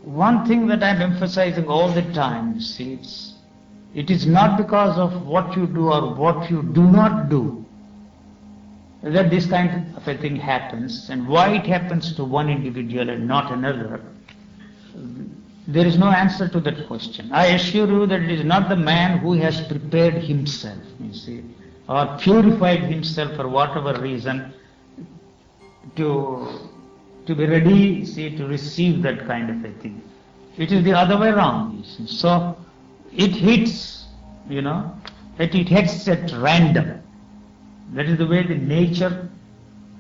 one thing that I'm emphasizing all the time, you see, it is not because of what you do or what you do not do that this kind of a thing happens, and why it happens to one individual and not another. There is no answer to that question. I assure you that it is not the man who has prepared himself, you see, or purified himself for whatever reason to be ready, you see, to receive that kind of a thing. It is the other way around, you see. So it hits, it hits at random. That is the way the nature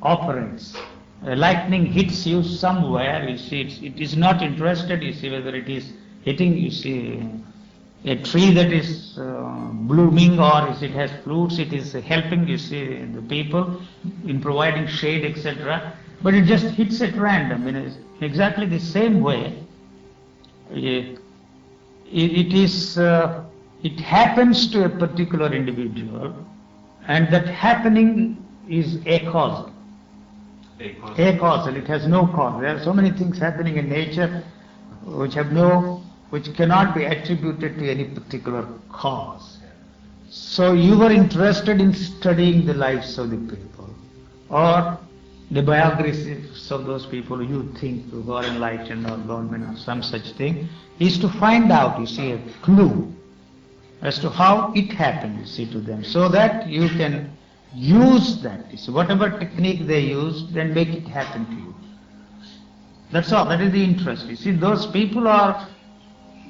operates. Lightning hits you somewhere, you see, it is not interested, you see, whether it is hitting, you see, a tree that is blooming, or if it has fruits, it is helping, you see, the people in providing shade, etc. But it just hits at random, in exactly the same way. It happens to a particular individual, and that happening is acausal. Acausal, it has no cause. There are so many things happening in nature which cannot be attributed to any particular cause. So you were interested in studying the lives of the people, or the biographies of those people you think who are enlightened or government or some such thing, is to find out, you see, a clue as to how it happened, you see, to them, so that you can use that, you see, whatever technique they used, then make it happen to you. That's all, that is the interest. You see, those people are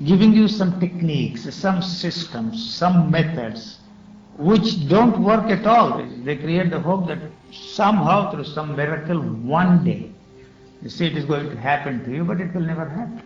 giving you some techniques, some systems, some methods, which don't work at all. They create the hope that somehow, through some miracle, one day, you see, it is going to happen to you, but it will never happen.